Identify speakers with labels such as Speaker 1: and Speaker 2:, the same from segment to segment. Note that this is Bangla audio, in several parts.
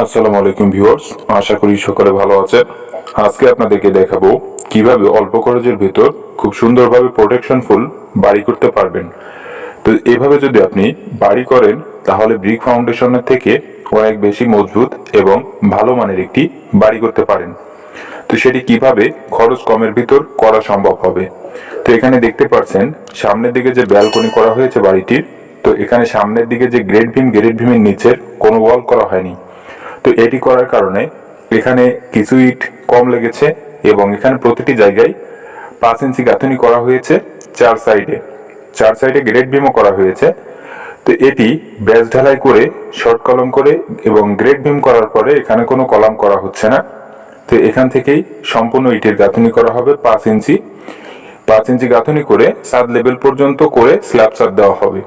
Speaker 1: আসসালামু আলাইকুম ভিউয়ার্স, আশা করি সকলে ভালো আছেন। আজকে আপনাদেরকে দেখাবো কিভাবে অল্প খরচের ভিতর খুব সুন্দরভাবে প্রোটেকশন ফুল বাড়ি করতে পারবেন। তো এইভাবে যদি আপনি বাড়ি করেন তাহলে ব্রিক ফাউন্ডেশনের থেকে অনেক বেশি মজবুত এবং ভালো মানের একটি বাড়ি করতে পারেন। তো সেটি কিভাবে খরচ কমের ভিতর করা সম্ভব হবে। তো এখানে দেখতে পাচ্ছেন সামনের দিকে যে ব্যালকনি করা হয়েছে বাড়িটির, তো এখানে সামনের দিকে যে গ্রেড ভীমের নিচের কোনো ওয়াল করা হয়নি। তো এটি করার কারণে এখানে কিছু ইট কম লেগেছে এবং এখানে প্রতিটি জায়গায় 5 ইঞ্চি গাঁথনি করা হয়েছে। চার সাইডে গ্রেড বিমও করা হয়েছে। তো এটি ব্যাস ঢালাই করে শর্ট কলম করে এবং গ্রেড বিম করার পরে এখানে কোনো কলাম করা হচ্ছে না। তো এখান থেকেই সম্পূর্ণ ইটের গাঁথনি করা হবে 5 ইঞ্চি গাঁথনি করে ছাদ লেভেল পর্যন্ত করে স্ল্যাব ছাদ দেওয়া হবে।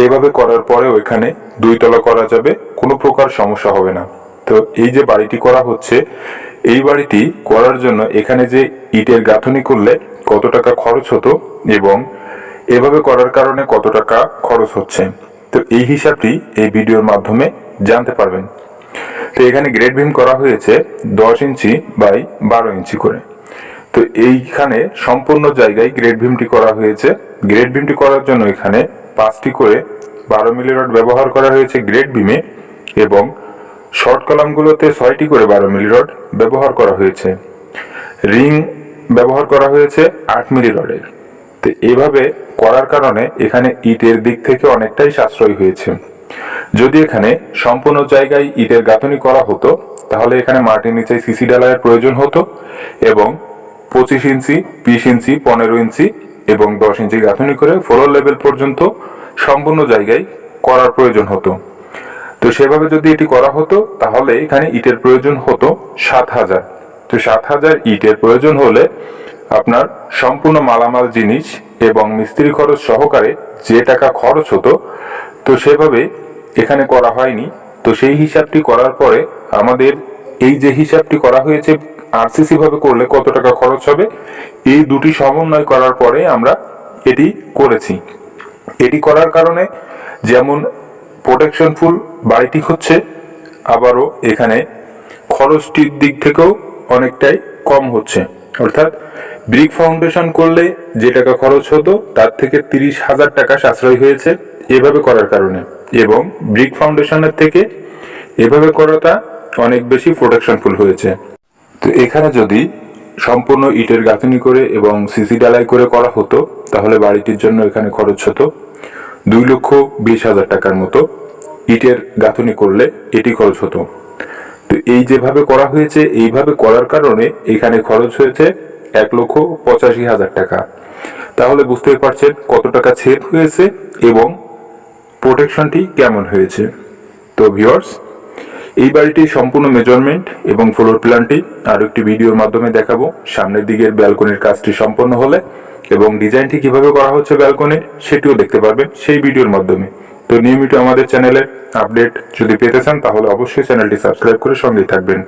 Speaker 1: এইভাবে করার পরেও এখানে 2 তলা করা যাবে, কোনো প্রকার সমস্যা হবে না। তো এই যে বাড়িটি করা হচ্ছে, এই বাড়িটি করার জন্য এখানে যে ইটের গাঁথনি করলে কত টাকা খরচ হতো এবং এভাবে করার কারণে কত টাকা খরচ হচ্ছে, তো এই হিসাবটি এই ভিডিওর মাধ্যমে জানতে পারবেন। তো এখানে গ্রেড বিম করা হয়েছে 10 ইঞ্চি বাই 12 ইঞ্চি করে। তো এইখানে সম্পূর্ণ জায়গায় গ্রেড বিমটি করা হয়েছে। গ্রেড বিমটি করার জন্য এখানে 5টি করে 12 মিলি রড ব্যবহার করা হয়েছে গ্রেড বিমে এবং শর্ট কলামগুলোতে 6টি করে 12 মিলি রড ব্যবহার করা হয়েছে। রিং ব্যবহার করা হয়েছে 8 মিলি রডের। তো এইভাবে করার কারণে এখানে ইটের দিক থেকে অনেকটাই সাশ্রয় হয়েছে। যদি এখানে সম্পূর্ণ জায়গায় ইটের গাঁথনি করা হতো তাহলে এখানে মাটির নিচে সিসি ঢালাইয়ের প্রয়োজন হতো এবং 25 ইঞ্চি, 20 ইঞ্চি, 15 ইঞ্চি এবং 10 ইঞ্চি গাঁথনি করে ফ্লোর লেভেল পর্যন্ত সম্পূর্ণ জায়গায় করার প্রয়োজন হতো। তো সেভাবে যদি এটি করা হতো তাহলে এখানে ইটের প্রয়োজন হতো 7000। তো 7000 ইটের প্রয়োজন হলে আপনার সম্পূর্ণ মালামাল জিনিস এবং মিস্ত্রি খরচ সহকারে যে টাকা খরচ হতো, তো সেভাবে এখানে করা হয়নি। তো সেই হিসাবটি করার পরে আমাদের এই যে হিসাবটি করা হয়েছে আরসিসি ভাবে করলে কত টাকা খরচ হবে, এই দুটি সমন্বয় করার পরে আমরা এটি করেছি। এটি করার কারণে যেমন প্রোটেকশন ফুল বাড়িটি হচ্ছে, আবারও এখানে খরচটির দিক থেকেও অনেকটাই কম হচ্ছে। অর্থাৎ ব্রিক ফাউন্ডেশন করলে যে টাকা খরচ হতো তার থেকে 30,000 টাকা সাশ্রয় হয়েছে এভাবে করার কারণে, এবং ব্রিক ফাউন্ডেশনের থেকে এভাবে করাটা অনেক বেশি প্রোটেকশন ফুল হয়েছে। তো এখানে যদি সম্পূর্ণ ইটের গাঁথনি করে এবং সিসি ঢালাই করে করা হতো তাহলে বাড়িটির জন্য এখানে খরচ হতো 2,20,000 টাকার মতো। ইটের গাঁথনি করলে এটি খরচ হতো। তো এই যেভাবে করা হয়েছে এইভাবে করার কারণে এখানে খরচ হয়েছে 1,85,000 টাকা। তাহলে বুঝতেই পারছেন কত টাকা সেভ হয়েছে এবং প্রোটেকশনটি কেমন হয়েছে। তো ভিউয়ার্স, এই বাড়িটির সম্পূর্ণ মেজারমেন্ট এবং ফ্লোর প্ল্যানটি আরো একটি ভিডিওর মাধ্যমে দেখাবো। সামনের দিকের ব্যালকনির কাজটি সম্পন্ন হলে এবং ডিজাইনটি কিভাবে করা হচ্ছে ব্যালকনির সেটিও দেখতে পারবেন সেই ভিডিওর মাধ্যমে। তো নিয়মিত আমাদের চ্যানেলের আপডেট যদি পেতে চান তাহলে অবশ্যই চ্যানেলটি সাবস্ক্রাইব করে সঙ্গেই থাকবেন।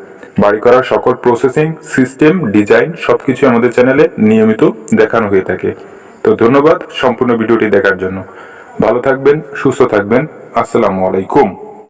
Speaker 1: বাড়ি করার সকল প্রসেসিং, সিস্টেম, ডিজাইন সবকিছু আমাদের চ্যানেলে নিয়মিত দেখানো হয়ে থাকে। তো ধন্যবাদ সম্পূর্ণ ভিডিওটি দেখার জন্য। ভালো থাকবেন, সুস্থ থাকবেন। আসসালামু আলাইকুম।